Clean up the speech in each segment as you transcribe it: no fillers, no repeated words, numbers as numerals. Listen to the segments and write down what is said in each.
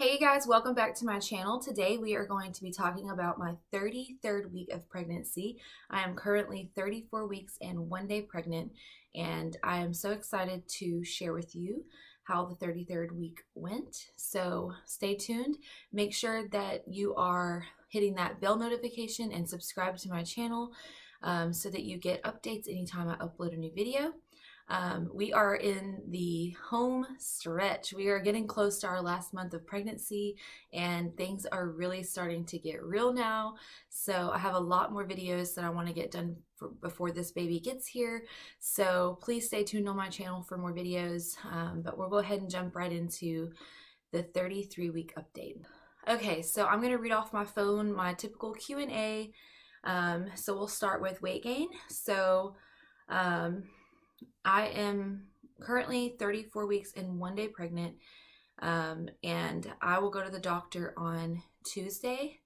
Hey guys, welcome back to my channel. Today we are going to be talking about my 33rd week of pregnancy. I am currently 34 weeks and 1 day pregnant, and I am so excited to share with you how the 33rd week went. So stay tuned. Make sure that you are hitting that bell notification and subscribe to my channel so that you get updates anytime I upload a new video. We are in the home stretch. We are getting close to our last month of pregnancy, and things are really starting to get real now. So I have a lot more videos that I want to get done before this baby gets here. So please stay tuned on my channel for more videos. But we'll go ahead and jump right into the 33-week update. Okay, so I'm going to read off my phone my typical Q&A. So we'll start with weight gain. So I am currently 34 weeks and 1 day pregnant, and I will go to the doctor on Tuesday.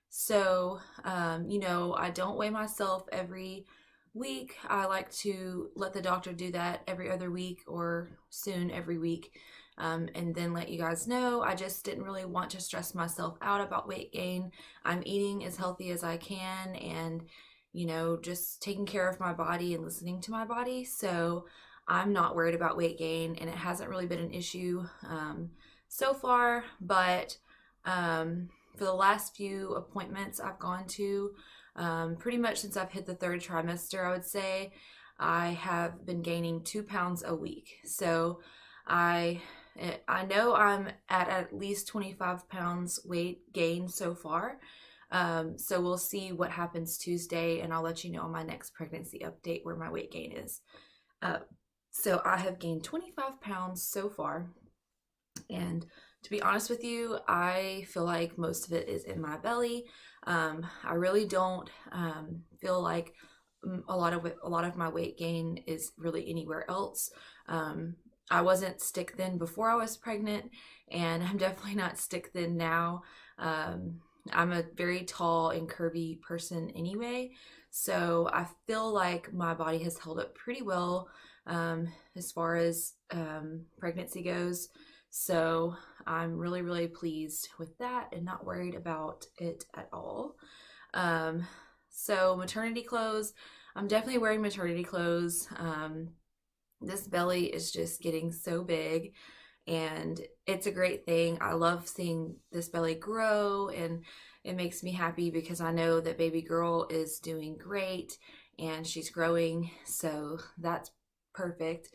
So, I don't weigh myself every week. I like to let the doctor do that every other week or soon every week, and then let you guys know. I just didn't really want to stress myself out about weight gain. I'm eating as healthy as I can, and just taking care of my body and listening to my body. So I'm not worried about weight gain, and it hasn't really been an issue so far. But for the last few appointments I've gone to, pretty much since I've hit the third trimester, I would say I have been gaining 2 pounds a week. So I know I'm at least 25 pounds weight gain so far. So we'll see what happens Tuesday, and I'll let you know on my next pregnancy update where my weight gain is. So I have gained 25 pounds so far, and to be honest with you, I feel like most of it is in my belly. I really don't feel like a lot of my weight gain is really anywhere else. I wasn't stick thin before I was pregnant, and I'm definitely not stick thin now. I'm a very tall and curvy person anyway, so I feel like my body has held up pretty well as far as pregnancy goes. So I'm really, really pleased with that and not worried about it at all. So maternity clothes, I'm definitely wearing maternity clothes. This belly is just getting so big, and it's a great thing. I love seeing this belly grow, and it makes me happy because I know that baby girl is doing great and she's growing, so that's perfect.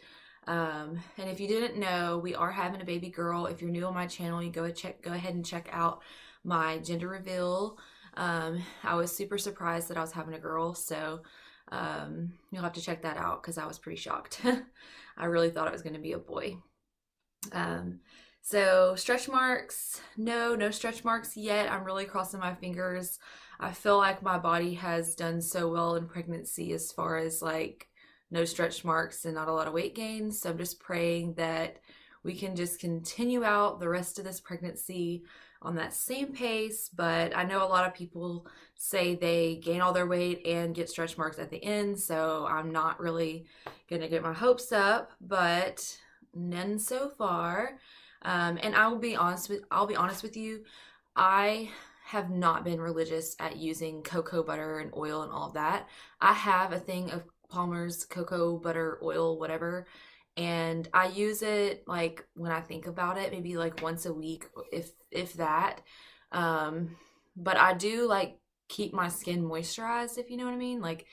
And if you didn't know, we are having a baby girl. If you're new on my channel, you go ahead and check out my gender reveal. I was super surprised that I was having a girl, so you'll have to check that out because I was pretty shocked. I really thought it was going to be a boy. So stretch marks, no stretch marks yet. I'm really crossing my fingers. I feel like my body has done so well in pregnancy as far as like no stretch marks and not a lot of weight gain. So I'm just praying that we can just continue out the rest of this pregnancy on that same pace. But I know a lot of people say they gain all their weight and get stretch marks at the end, so I'm not really gonna get my hopes up, but none so far. And I'll be honest with you, I have not been religious at using cocoa butter and oil and all of that. I have a thing of Palmer's cocoa butter oil, whatever, and I use it like when I think about it, maybe like once a week, if that. But I do like keep my skin moisturized, if you know what I mean. Like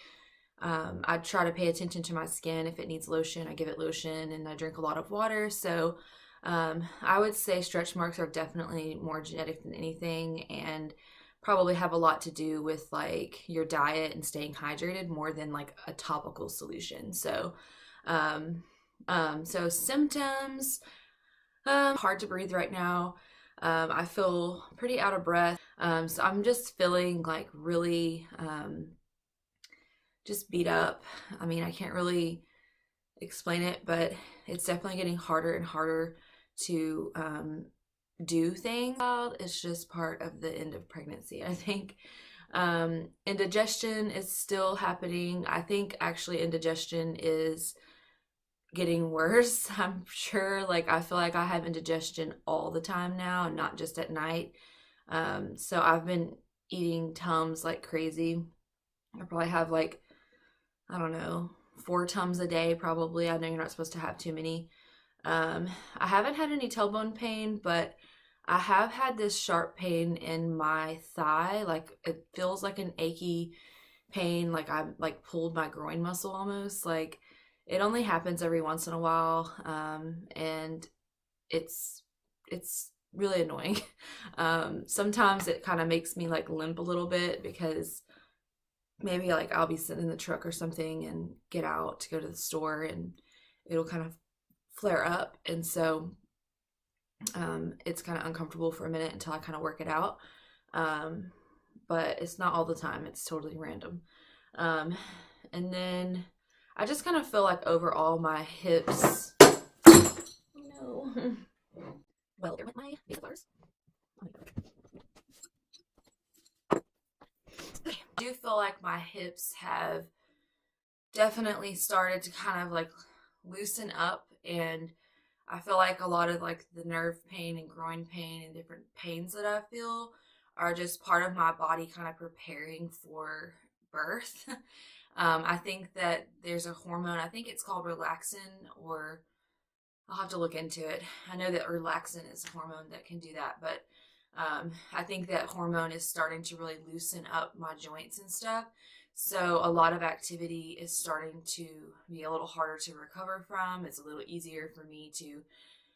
I try to pay attention to my skin. If it needs lotion, I give it lotion, and I drink a lot of water. So I would say stretch marks are definitely more genetic than anything, and probably have a lot to do with like your diet and staying hydrated more than like a topical solution. So so symptoms, hard to breathe right now. I feel pretty out of breath. So I'm just feeling like really just beat up. I mean, I can't really explain it, but it's definitely getting harder and harder to do things. It's just part of the end of pregnancy, I think. Indigestion is still happening. I think actually indigestion is getting worse. I'm sure, like, I feel like I have indigestion all the time now and not just at night. So I've been eating Tums like crazy. I probably have like, I don't know, 4 Tums a day probably. I know you're not supposed to have too many. Um, I haven't had any tailbone pain, but I have had this sharp pain in my thigh. Like it feels like an achy pain, like I like pulled my groin muscle almost. Like it only happens every once in a while, and it's it's really annoying. Sometimes it kind of makes me like limp a little bit because maybe like I'll be sitting in the truck or something and get out to go to the store and it'll kind of flare up, and so it's kind of uncomfortable for a minute until I kind of work it out. Um, but it's not all the time. It's totally random. Um, and then I just kind of feel like overall my hips. No. Well, there went my nasal I do feel like my hips have definitely started to kind of like loosen up, and I feel like a lot of like the nerve pain and groin pain and different pains that I feel are just part of my body kind of preparing for birth. I think that there's a hormone, I think it's called relaxin, or I'll have to look into it. I know that relaxin is a hormone that can do that, but I think that hormone is starting to really loosen up my joints and stuff. So a lot of activity is starting to be a little harder to recover from. It's a little easier for me to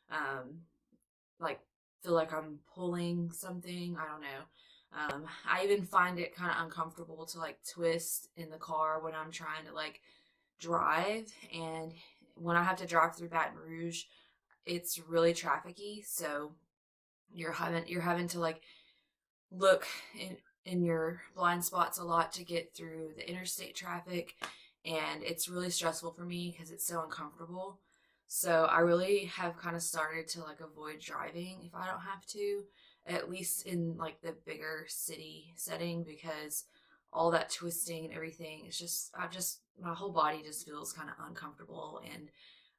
um, like feel like I'm pulling something. I don't know. I even find it kind of uncomfortable to like twist in the car when I'm trying to like drive, and when I have to drive through Baton Rouge, it's really trafficy. So you're having to like look in your blind spots a lot to get through the interstate traffic, and it's really stressful for me because it's so uncomfortable. So I really have kind of started to like avoid driving if I don't have to, at least in like the bigger city setting, because all that twisting and everything, it's just I just my whole body just feels kind of uncomfortable, and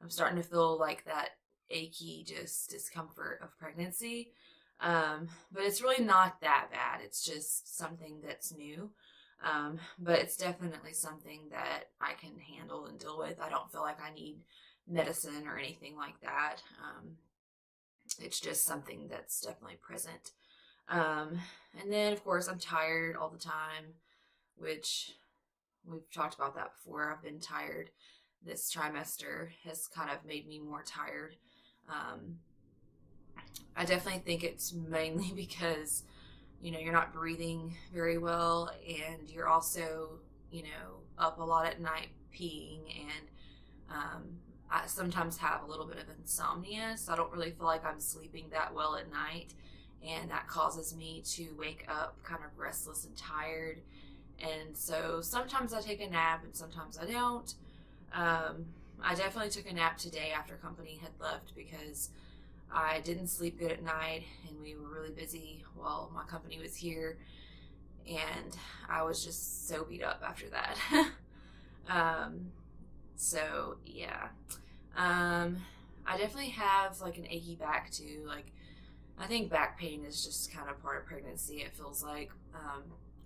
I'm starting to feel like that achy just discomfort of pregnancy. But it's really not that bad. It's just something that's new. But it's definitely something that I can handle and deal with. I don't feel like I need medicine or anything like that. It's just something that's definitely present. Um, and then, of course, I'm tired all the time, which we've talked about that before. I've been tired. This trimester has kind of made me more tired. Um, I definitely think it's mainly because, you're not breathing very well, and you're also, up a lot at night peeing, and I sometimes have a little bit of insomnia, so I don't really feel like I'm sleeping that well at night, and that causes me to wake up kind of restless and tired. And so sometimes I take a nap and sometimes I don't. Um, I definitely took a nap today after company had left because I didn't sleep good at night and we were really busy while my company was here, and I was just so beat up after that. um, so yeah. Um, I definitely have like an achy back too. Like I think back pain is just kind of part of pregnancy. It feels like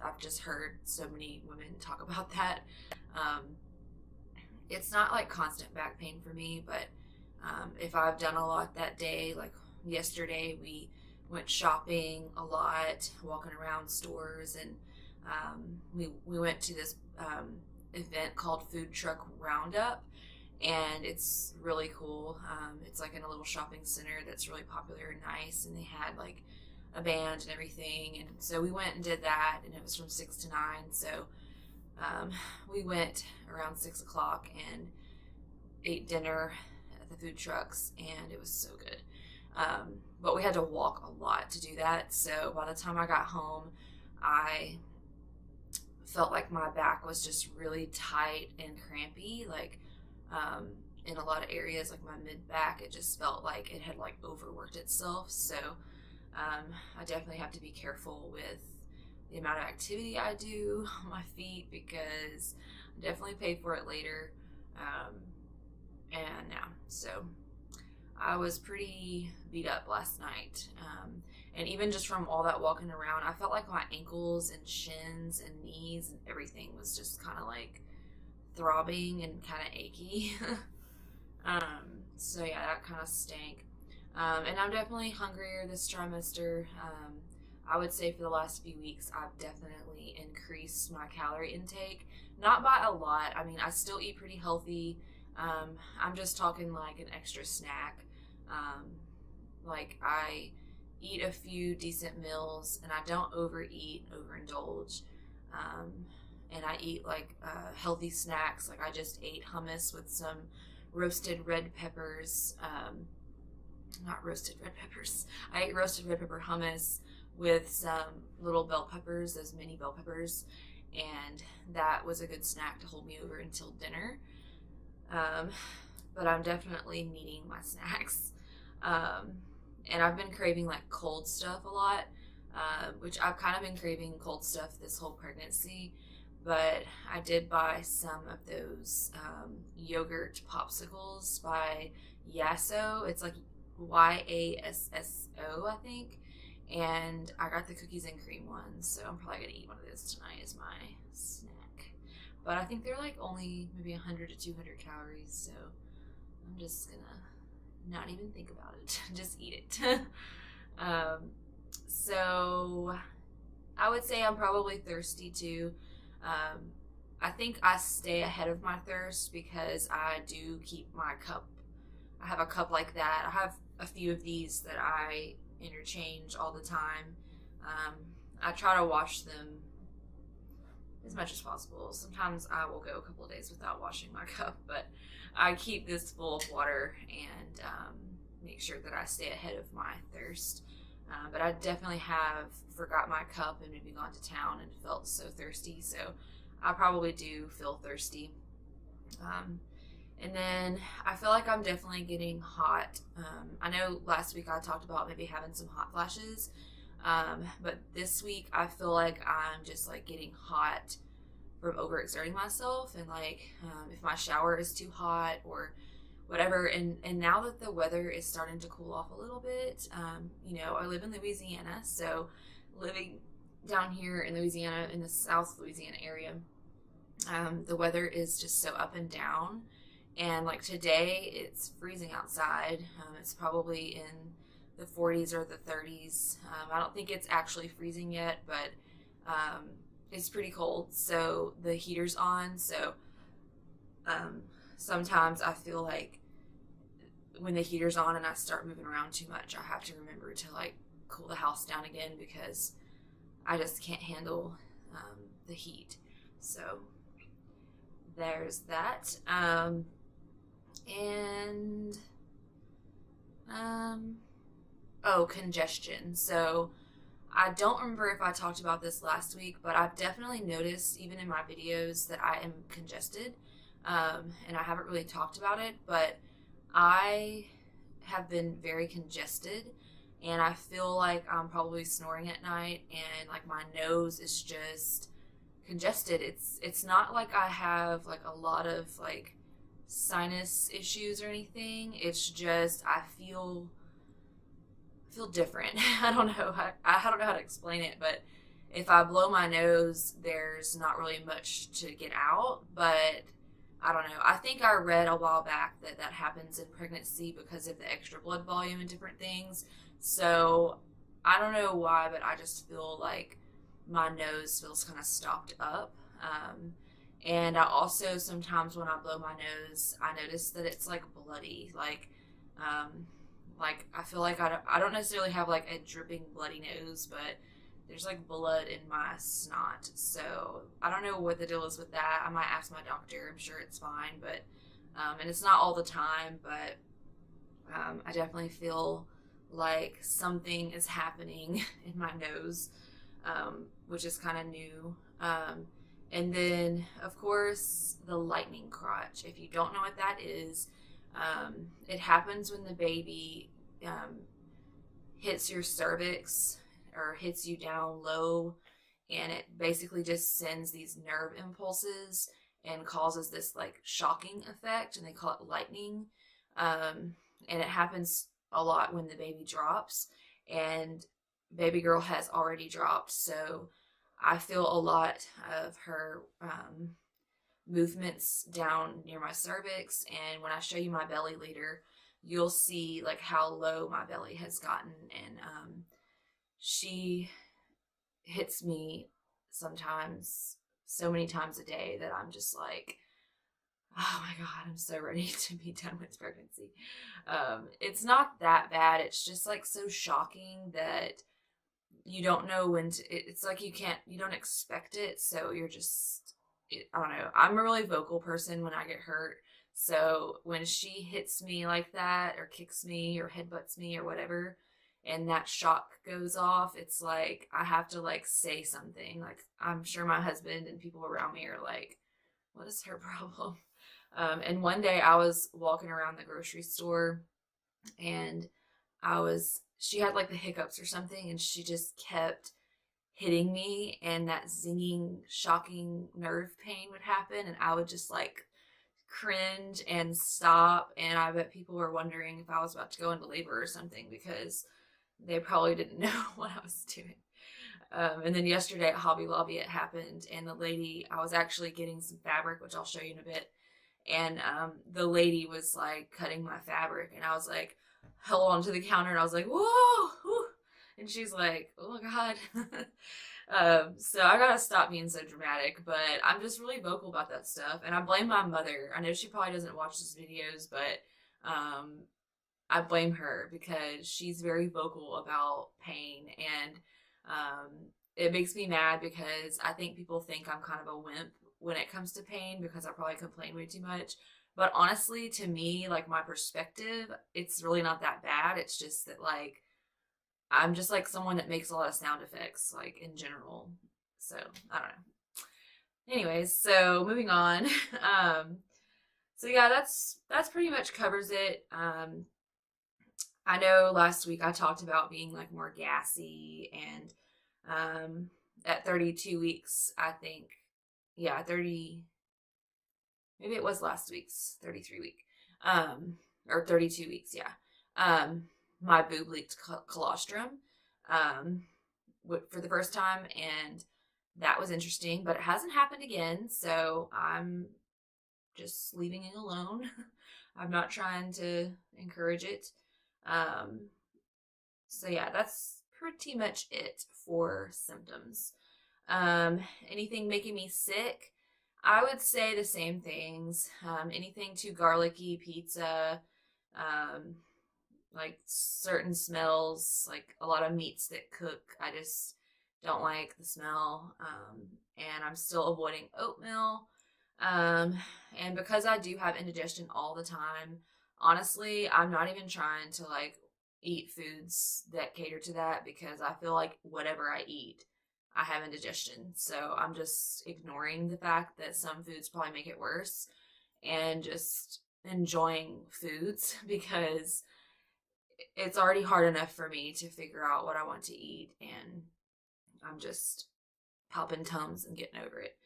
I've just heard so many women talk about that. Um, it's not like constant back pain for me, but if I've done a lot that day, like yesterday, we went shopping a lot, walking around stores, and we went to this event called Food Truck Roundup, and it's really cool. It's like in a little shopping center that's really popular and nice, and they had like a band and everything, and so we went and did that, and it was from 6 to 9. So we went around 6 o'clock and ate dinner at the food trucks, and it was so good. But we had to walk a lot to do that, so by the time I got home, I felt like my back was just really tight and crampy, like in a lot of areas, like my mid back, it just felt like it had like overworked itself. So I definitely have to be careful with the amount of activity I do on my feet because I definitely pay for it later. And So I was pretty beat up last night. And even just from all that walking around, I felt like my ankles and shins and knees and everything was just kind of like throbbing and kind of achy. So yeah, that kind of stank. And I'm definitely hungrier this trimester. I would say for the last few weeks, I've definitely increased my calorie intake. Not by a lot. I mean, I still eat pretty healthy. I'm just talking like an extra snack. Like I eat a few decent meals and I don't overeat, overindulge. And I eat like healthy snacks. Like I just ate hummus with some roasted red peppers. Not roasted red peppers. I ate roasted red pepper hummus with some little bell peppers, those mini bell peppers. And that was a good snack to hold me over until dinner. But I'm definitely needing my snacks. And I've been craving like cold stuff a lot, which I've kind of been craving cold stuff this whole pregnancy. But I did buy some of those yogurt popsicles by XOXO. It's like YASSO, I think. And I got the cookies and cream ones, so I'm probably going to eat one of those tonight as my snack. But I think they're like only maybe 100 to 200 calories, so I'm just going to not even think about it. Just eat it. So I would say I'm probably thirsty too. I think I stay ahead of my thirst because I do keep my cup. I have a cup like that. I have a few of these that I interchange all the time. I try to wash them as much as possible. Sometimes I will go a couple of days without washing my cup, but I keep this full of water and make sure that I stay ahead of my thirst. But I definitely have forgot my cup and maybe gone to town and felt so thirsty, so I probably do feel thirsty. And then I feel like I'm definitely getting hot. I know last week I talked about maybe having some hot flashes, but this week I feel like I'm just like getting hot from overexerting myself, and like if my shower is too hot or whatever. And now that the weather is starting to cool off a little bit, you know, I live in Louisiana, so living down here in Louisiana, in the South Louisiana area, the weather is just so up and down. And like today, it's freezing outside. It's probably in the 40s or the 30s. I don't think it's actually freezing yet, but it's pretty cold. So the heater's on. So sometimes I feel like when the heater's on and I start moving around too much, I have to remember to like cool the house down again because I just can't handle the heat. So there's that. Congestion. So I don't remember if I talked about this last week, but I've definitely noticed even in my videos that I am congested. And I haven't really talked about it, but I have been very congested and I feel like I'm probably snoring at night and like my nose is just congested. It's not like I have like a lot of like sinus issues or anything. It's just I feel different. I don't know how to explain it, but if I blow my nose, there's not really much to get out. But I don't know. I think I read a while back that happens in pregnancy because of the extra blood volume and different things. So I don't know why, but I just feel like my nose feels kind of stopped up. And I also sometimes when I blow my nose, I notice that it's like bloody. Like I feel like I don't necessarily have like a dripping bloody nose, but there's like blood in my snot. So I don't know what the deal is with that. I might ask my doctor. I'm sure it's fine, but and it's not all the time, but I definitely feel like something is happening in my nose, which is kind of new. And then, of course, the lightning crotch. If you don't know what that is, it happens when the baby hits your cervix or hits you down low, and it basically just sends these nerve impulses and causes this like shocking effect, and they call it lightning. And it happens a lot when the baby drops, and baby girl has already dropped. So I feel a lot of her movements down near my cervix. And when I show you my belly later, you'll see like how low my belly has gotten. And she hits me sometimes so many times a day that I'm just like, oh my God, I'm so ready to be done with pregnancy. It's not that bad. It's just like so shocking that you don't know when to, it's like you don't expect it. So you're just, I don't know. I'm a really vocal person when I get hurt. So when she hits me like that, or kicks me, or headbutts me, or whatever, and that shock goes off, it's like I have to like say something. Like, I'm sure my husband and people around me are like, what is her problem? And one day I was walking around the grocery store, and she had like the hiccups or something, and she just kept hitting me, and that zinging, shocking nerve pain would happen, and I would just like cringe and stop. And I bet people were wondering if I was about to go into labor or something, because they probably didn't know what I was doing. And then yesterday at Hobby Lobby, it happened, and the lady, I was actually getting some fabric, which I'll show you in a bit, and the lady was like cutting my fabric, and I was like held onto the counter, and I was like, whoa, whew. And she's like, oh God. So I gotta stop being so dramatic, but I'm just really vocal about that stuff, and I blame my mother. I know she probably doesn't watch these videos, but I blame her because she's very vocal about pain, and um, it makes me mad because I think people think I'm kind of a wimp when it comes to pain, because I probably complain way too much. But honestly, to me, like, my perspective, it's really not that bad. It's just that, like, I'm just like someone that makes a lot of sound effects, like, in general. So I don't know. Anyways, so moving on. So yeah, that's pretty much covers it. I know last week I talked about being like more gassy, and at 32 weeks, I think, yeah, 30, maybe it was last week's 33 week, or 32 weeks, yeah. My boob leaked colostrum for the first time, and that was interesting, but it hasn't happened again, so I'm just leaving it alone. I'm not trying to encourage it. Um, so yeah, that's pretty much it for symptoms. Anything making me sick? I would say the same things. Anything too garlicky, pizza, um, like certain smells, like a lot of meats that cook. I just don't like the smell. And I'm still avoiding oatmeal. And because I do have indigestion all the time, honestly, I'm not even trying to like eat foods that cater to that, because I feel like whatever I eat, I have indigestion. So I'm just ignoring the fact that some foods probably make it worse, and just enjoying foods because it's already hard enough for me to figure out what I want to eat, and I'm just popping Tums and getting over it.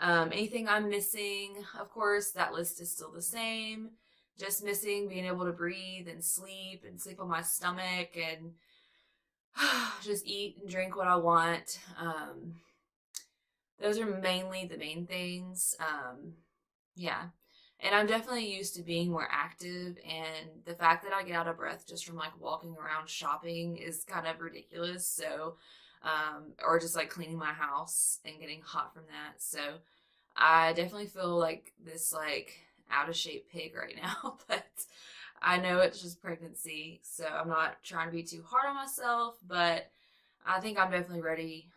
Anything I'm missing, of course, that list is still the same. Just missing being able to breathe and sleep on my stomach, and just eat and drink what I want. Those are mainly the main things. Yeah. And I'm definitely used to being more active, and the fact that I get out of breath just from like walking around shopping is kind of ridiculous. So, or just like cleaning my house and getting hot from that. So I definitely feel like this like out of shape pig right now, but I know it's just pregnancy, so I'm not trying to be too hard on myself, but I think I'm definitely ready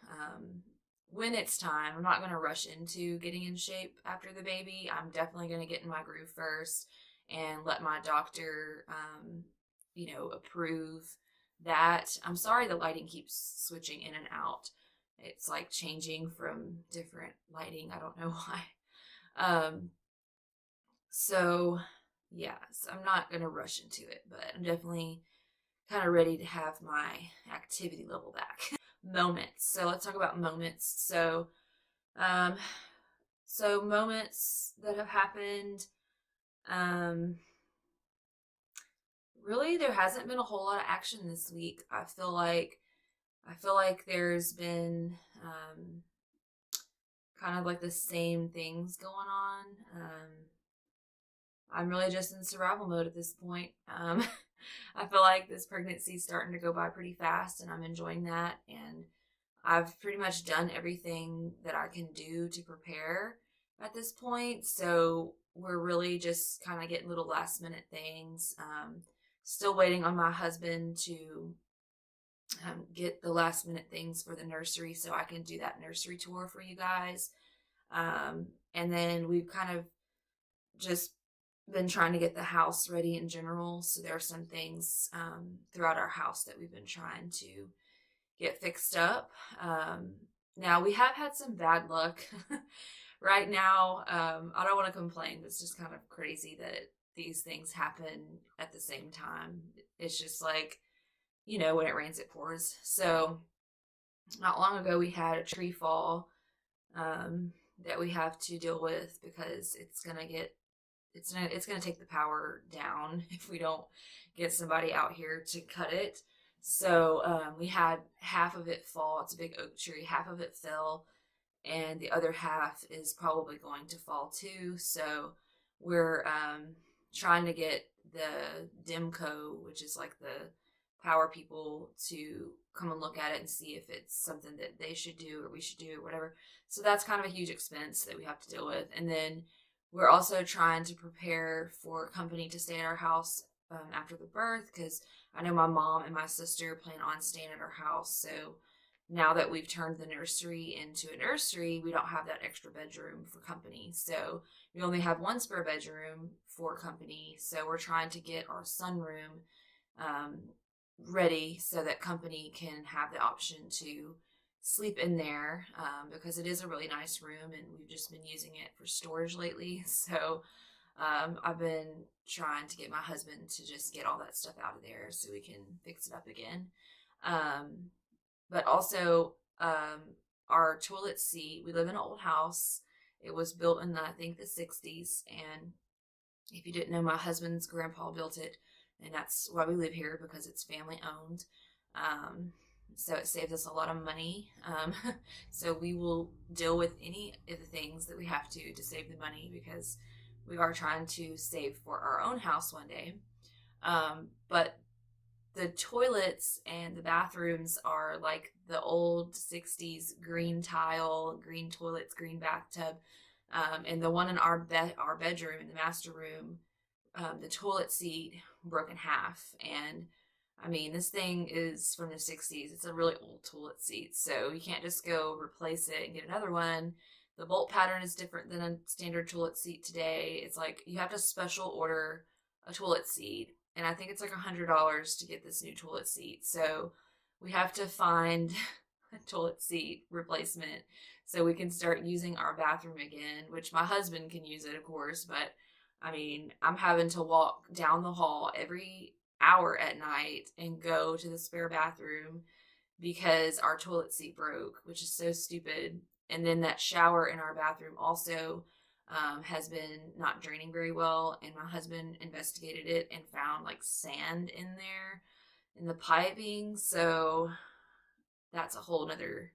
when it's time. I'm not going to rush into getting in shape after the baby. I'm definitely going to get in my groove first and let my doctor, approve that. I'm sorry the lighting keeps switching in and out. It's like changing from different lighting. I don't know why. So yeah, so I'm not going to rush into it, but I'm definitely kind of ready to have my activity level back. Moments. So let's talk about moments. Um, so moments that have happened. Um, Really, there hasn't been a whole lot of action this week. I feel like there's been kind of like the same things going on. I'm really just in survival mode at this point. I feel like this pregnancy is starting to go by pretty fast, and I'm enjoying that. And I've pretty much done everything that I can do to prepare at this point. So we're really just kind of getting little last minute things. Still waiting on my husband to get the last minute things for the nursery so I can do that nursery tour for you guys. And then we've kind of just been trying to get the house ready in general. So there are some things throughout our house that we've been trying to get fixed up. Now we have had some bad luck right now. I don't want to complain. It's just kind of crazy that these things happen at the same time. It's just like, when it rains, it pours. So not long ago, we had a tree fall that we have to deal with because it's gonna take the power down if we don't get somebody out here to cut it. So we had half of it fall. It's a big oak tree. Half of it fell, and the other half is probably going to fall too. So we're trying to get the DIMCO, which is like the power people, to come and look at it and see if it's something that they should do or we should do or whatever. So that's kind of a huge expense that we have to deal with. And then we're also trying to prepare for company to stay at our house after the birth, because I know my mom and my sister plan on staying at our house. So now that we've turned the nursery into a nursery, we don't have that extra bedroom for company. So we only have one spare bedroom for company. So we're trying to get our sunroom ready so that company can have the option to sleep in there, because it is a really nice room and we've just been using it for storage lately. So I've been trying to get my husband to just get all that stuff out of there so we can fix it up again. But also our toilet seat, we live in an old house. It was built in I think the 60s, and if you didn't know, my husband's grandpa built it, and that's why we live here, because it's family owned. So it saves us a lot of money. So we will deal with any of the things that we have to save the money, because we are trying to save for our own house one day. But the toilets and the bathrooms are like the old 60s green tile, green toilets, green bathtub. And the one in our bedroom, in the master room, the toilet seat broke in half. And I mean, this thing is from the 60s. It's a really old toilet seat, so you can't just go replace it and get another one. The bolt pattern is different than a standard toilet seat today. It's like you have to special order a toilet seat, and I think it's like $100 to get this new toilet seat. So we have to find a toilet seat replacement so we can start using our bathroom again, which my husband can use it, of course, but I mean, I'm having to walk down the hall every hour at night and go to the spare bathroom because our toilet seat broke, which is so stupid. And then that shower in our bathroom also has been not draining very well, and my husband investigated it and found like sand in there in the piping. So that's a whole nother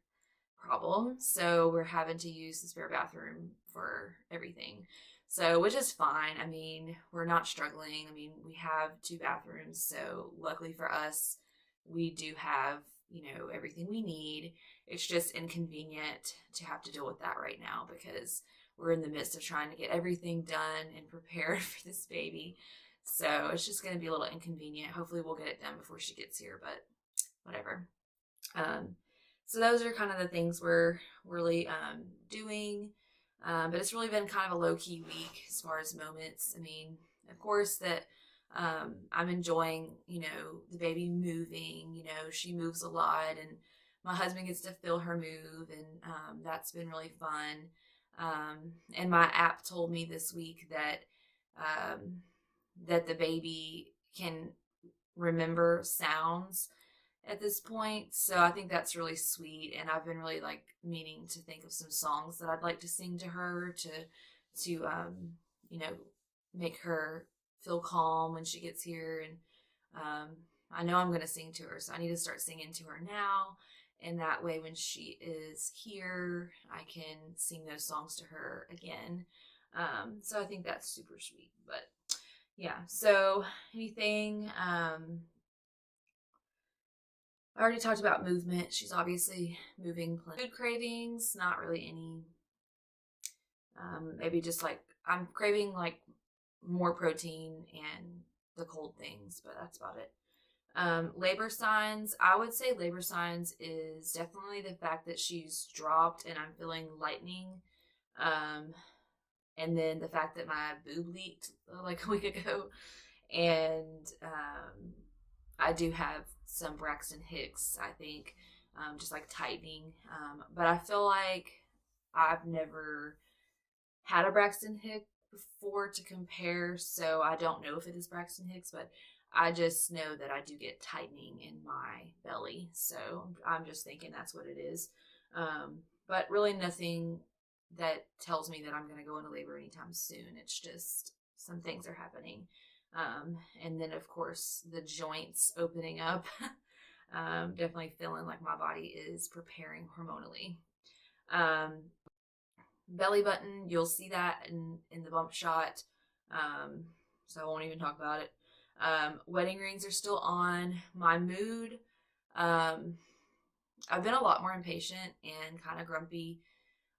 problem. So we're having to use the spare bathroom for everything. So, which is fine. I mean, we're not struggling. I mean, we have 2 bathrooms. So luckily for us, we do have, everything we need. It's just inconvenient to have to deal with that right now, because we're in the midst of trying to get everything done and prepared for this baby. So it's just going to be a little inconvenient. Hopefully we'll get it done before she gets here, but whatever. So those are kind of the things we're really doing. But it's really been kind of a low-key week as far as moments. I mean, of course, that I'm enjoying, the baby moving. She moves a lot, and my husband gets to feel her move, and that's been really fun. And my app told me this week that that the baby can remember sounds at this point. So I think that's really sweet, and I've been really like meaning to think of some songs that I'd like to sing to her to make her feel calm when she gets here. And I know I'm going to sing to her, so I need to start singing to her now. And that way, when she is here, I can sing those songs to her again. So I think that's super sweet. But yeah, so anything, I already talked about movement. She's obviously moving. Food cravings, not really any. Maybe just like I'm craving like more protein and the cold things, but that's about it. Labor signs, I would say labor signs is definitely the fact that she's dropped and I'm feeling lightening. Um, and then the fact that my boob leaked like a week ago. And I do have some Braxton Hicks, I think, just like tightening. But I feel like I've never had a Braxton Hicks before to compare, so I don't know if it is Braxton Hicks, but I just know that I do get tightening in my belly, so I'm just thinking that's what it is. But really nothing that tells me that I'm going to go into labor anytime soon. It's just some things are happening. And then, of course, the joints opening up. Definitely feeling like my body is preparing hormonally. Belly button, you'll see that in the bump shot. So I won't even talk about it. Wedding rings are still on. My mood, I've been a lot more impatient and kind of grumpy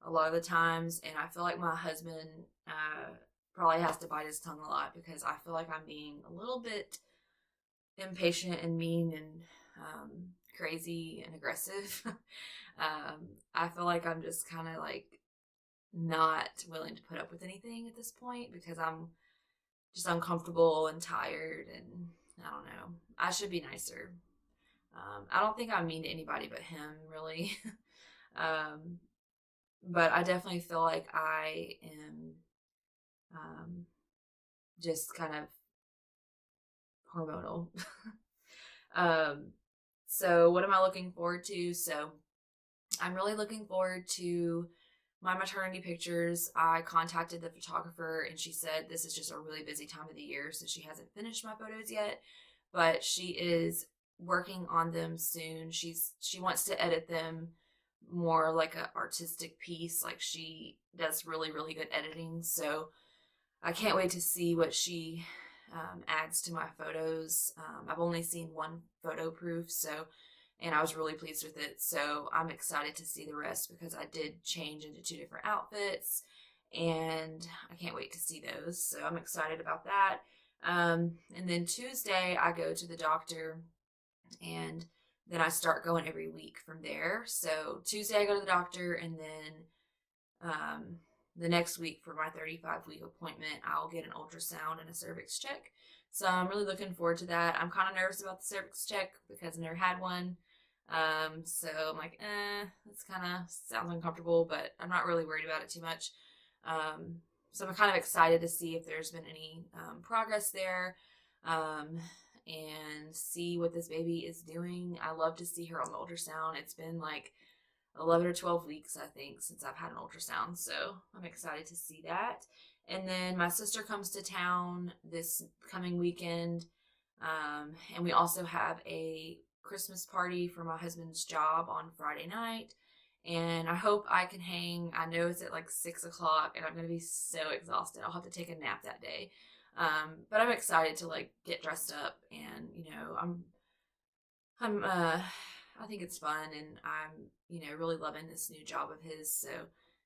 a lot of the times, and I feel like my husband probably has to bite his tongue a lot because I feel like I'm being a little bit impatient and mean and crazy and aggressive. I feel like I'm just kind of like not willing to put up with anything at this point because I'm just uncomfortable and tired, and I don't know. I should be nicer. I don't think I'm mean to anybody but him, really. But I definitely feel like I am just kind of hormonal. So what am I looking forward to? So I'm really looking forward to my maternity pictures. I contacted the photographer and she said this is just a really busy time of the year, so she hasn't finished my photos yet, but she is working on them soon. She wants to edit them more like an artistic piece. Like she does really, really good editing. So I can't wait to see what she adds to my photos. I've only seen one photo proof, and I was really pleased with it. So I'm excited to see the rest because I did change into 2 different outfits, and I can't wait to see those. So I'm excited about that. And then Tuesday I go to the doctor, and then I start going every week from there. So Tuesday I go to the doctor, and then the next week for my 35-week appointment, I'll get an ultrasound and a cervix check. So I'm really looking forward to that. I'm kind of nervous about the cervix check because I never had one. So I'm like, this kind of sounds uncomfortable, but I'm not really worried about it too much. So I'm kind of excited to see if there's been any progress there. And see what this baby is doing. I love to see her on the ultrasound. It's been like 11 or 12 weeks, I think, since I've had an ultrasound. So I'm excited to see that. And then my sister comes to town this coming weekend. And we also have a Christmas party for my husband's job on Friday night. And I hope I can hang. I know it's at like 6 o'clock and I'm going to be so exhausted. I'll have to take a nap that day. But I'm excited to like get dressed up, and I think it's fun, and I'm really loving this new job of his, so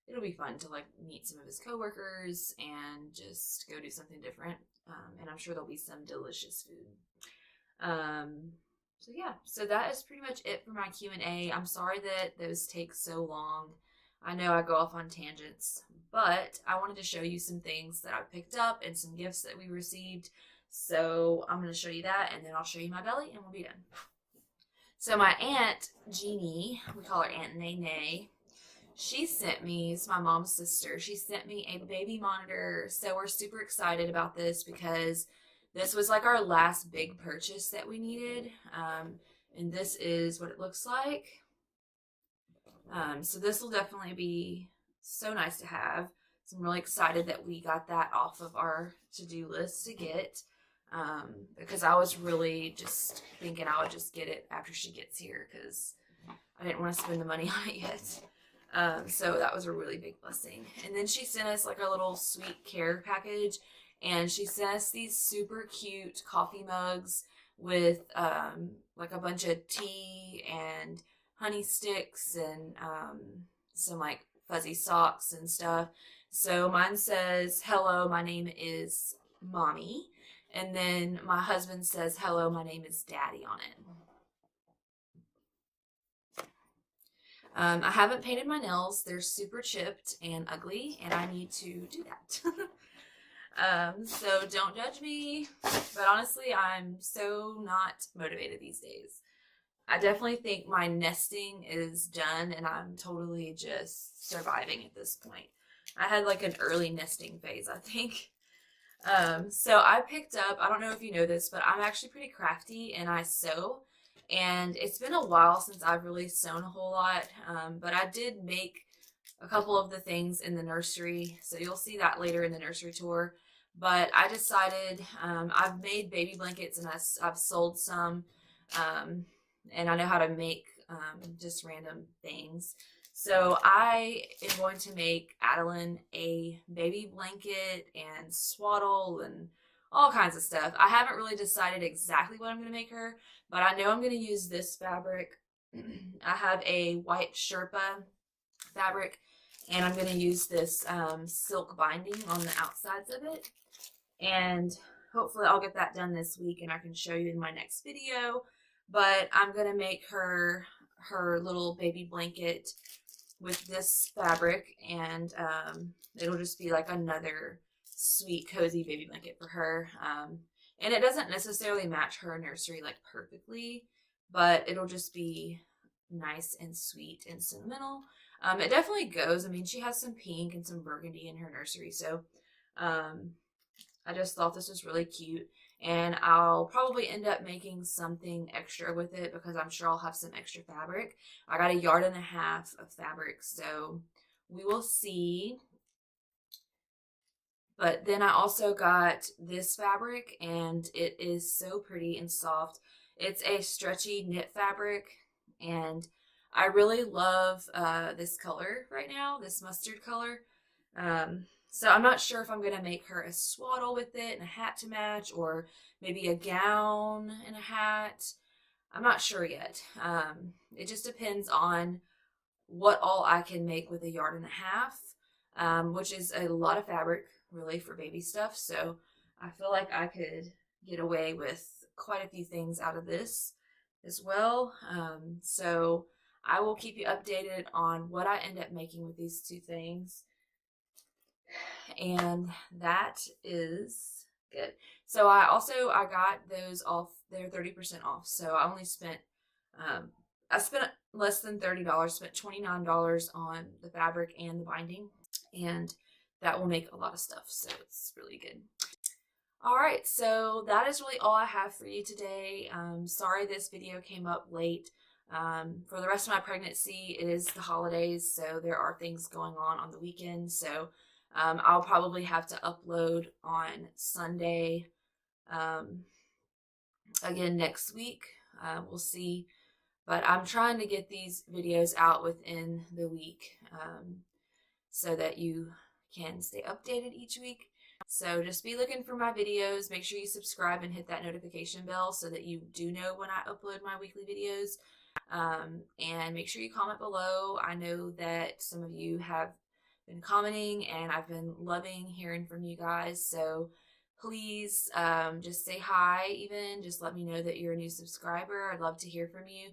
it'll be fun to like meet some of his coworkers and just go do something different. And I'm sure there'll be some delicious food. So yeah, so that is pretty much it for my Q&A. I'm sorry that those take so long. I know I go off on tangents, but I wanted to show you some things that I picked up and some gifts that we received. So I'm going to show you that, and then I'll show you my belly, and we'll be done. So my Aunt Jeannie, we call her Aunt Nene, she sent me, it's my mom's sister, she sent me a baby monitor. So we're super excited about this because this was like our last big purchase that we needed. And this is what it looks like. So this will definitely be so nice to have. So I'm really excited that we got that off of our to-do list to get. because I was really just thinking I would just get it after she gets here because I didn't want to spend the money on it yet. So that was a really big blessing. And then she sent us like a little sweet care package, and she sent us these super cute coffee mugs with like a bunch of tea and honey sticks and some like fuzzy socks and stuff. So mine says, "Hello, my name is Mommy." And then my husband says, "Hello, my name is Daddy" on it. I haven't painted my nails. They're super chipped and ugly, and I need to do that. So don't judge me, but honestly, I'm so not motivated these days. I definitely think my nesting is done, and I'm totally just surviving at this point. I had like an early nesting phase, I think. So I picked up, I don't know if you know this, but I'm actually pretty crafty and I sew. And it's been a while since I've really sewn a whole lot, but I did make a couple of the things in the nursery, so you'll see that later in the nursery tour. But I decided I've made baby blankets and I've sold some, and I know how to make just random things. So I am going to make Adeline a baby blanket and swaddle and all kinds of stuff. I haven't really decided exactly what I'm going to make her, but I know I'm going to use this fabric. I have a white Sherpa fabric, and I'm going to use this silk binding on the outsides of it. And hopefully I'll get that done this week and I can show you in my next video. But I'm going to make her little baby blanket with this fabric, and it'll just be like another sweet cozy baby blanket for her. And it doesn't necessarily match her nursery like perfectly, but it'll just be nice and sweet and sentimental. It definitely goes. I mean, she has some pink and some burgundy in her nursery, so I just thought this was really cute. And I'll probably end up making something extra with it because I'm sure I'll have some extra fabric. I got 1.5 yards of fabric, so we will see. But then I also got this fabric, and it is so pretty and soft. It's a stretchy knit fabric, and I really love this color right now, this mustard color. So I'm not sure if I'm going to make her a swaddle with it and a hat to match, or maybe a gown and a hat. I'm not sure yet. It just depends on what all I can make with 1.5 yards, which is a lot of fabric really for baby stuff. So I feel like I could get away with quite a few things out of this as well. So I will keep you updated on what I end up making with these two things. And that is good. So I got those off. They're 30% off. So I only spent I spent less than $30, spent $29 on the fabric and the binding, and that will make a lot of stuff, so it's really good. All right, so that is really all I have for you today. Sorry this video came up late. For the rest of my pregnancy, it is the holidays, so there are things going on the weekend, so I'll probably have to upload on Sunday again next week. We'll see. But I'm trying to get these videos out within the week so that you can stay updated each week. So just be looking for my videos. Make sure you subscribe and hit that notification bell so that you do know when I upload my weekly videos. And make sure you comment below. I know that some of you have been commenting, and I've been loving hearing from you guys. So please just say hi, even. Just let me know that you're a new subscriber. I'd love to hear from you.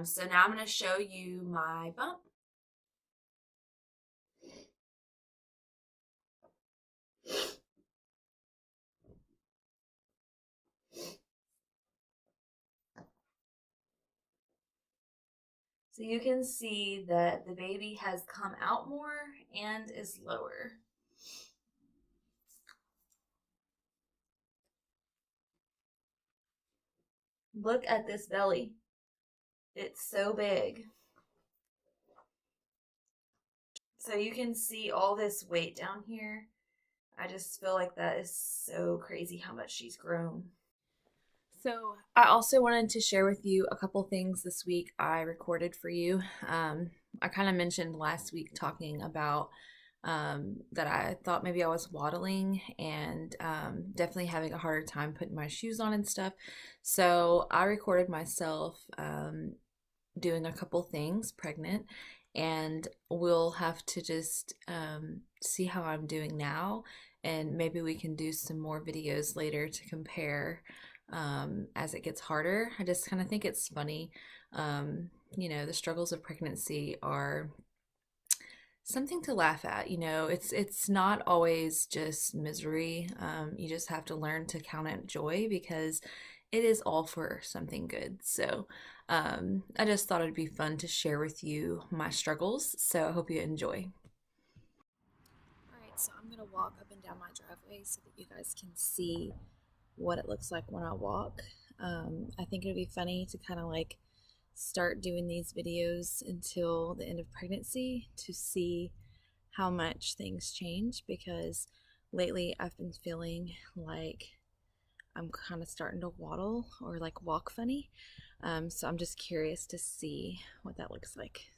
So now I'm going to show you my bump. So you can see that the baby has come out more and is lower. Look at this belly. It's so big. So you can see all this weight down here. I just feel like that is so crazy how much she's grown. So I also wanted to share with you a couple things this week I recorded for you. I kind of mentioned last week talking about that I thought maybe I was waddling and definitely having a harder time putting my shoes on and stuff. So I recorded myself doing a couple things pregnant, and we'll have to just see how I'm doing now, and maybe we can do some more videos later to compare as it gets harder. I just kind of think it's funny. You know, the struggles of pregnancy are something to laugh at. You know, it's not always just misery. You just have to learn to count it joy because it is all for something good. So I just thought it'd be fun to share with you my struggles. So I hope you enjoy. All right, so I'm gonna walk up and down my driveway so that you guys can see what it looks like when I walk. I think it'd be funny to kind of like start doing these videos until the end of pregnancy to see how much things change, because lately I've been feeling like I'm kind of starting to waddle or like walk funny. So I'm just curious to see what that looks like.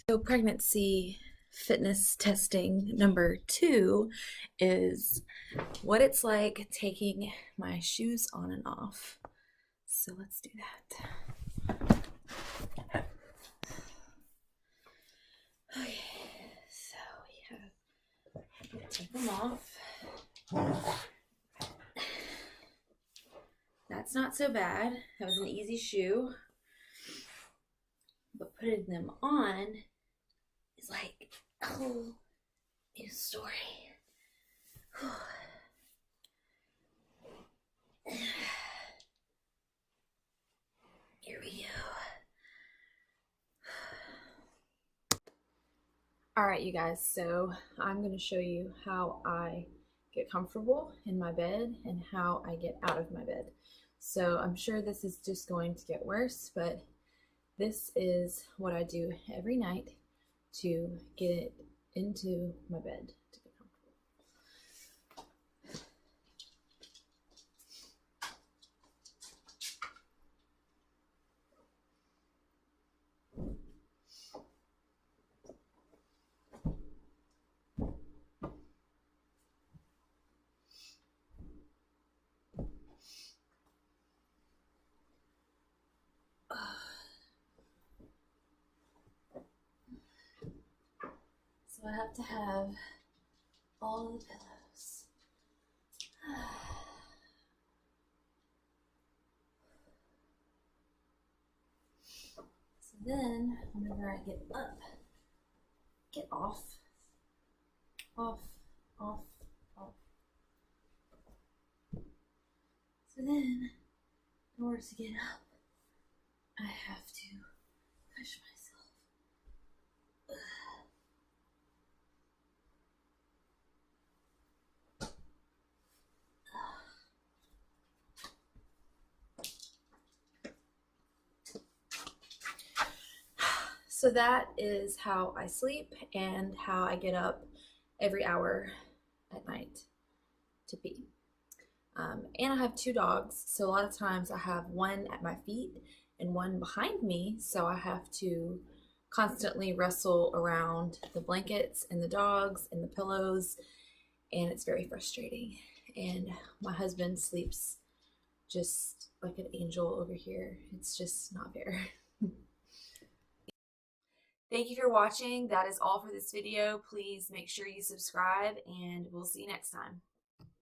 So pregnancy fitness testing number 2 is what it's like taking my shoes on and off. So let's do that. Okay, so we have, take them off. That's not so bad. That was an easy shoe. But putting them on is like a whole new story. Here we go. All right, you guys, so I'm going to show you how I get comfortable in my bed and how I get out of my bed. So I'm sure this is just going to get worse, but this is what I do every night to get it into my bed to get comfortable. So I have to have all the pillows. So then, whenever I get up, get off, off, off, off. So then, in order to get up, I have to push myself. So that is how I sleep and how I get up every hour at night to pee. And I have 2 dogs, so a lot of times I have one at my feet and one behind me, so I have to constantly wrestle around the blankets and the dogs and the pillows, and it's very frustrating. And my husband sleeps just like an angel over here. It's just not fair. Thank you for watching. That is all for this video. Please make sure you subscribe, and we'll see you next time.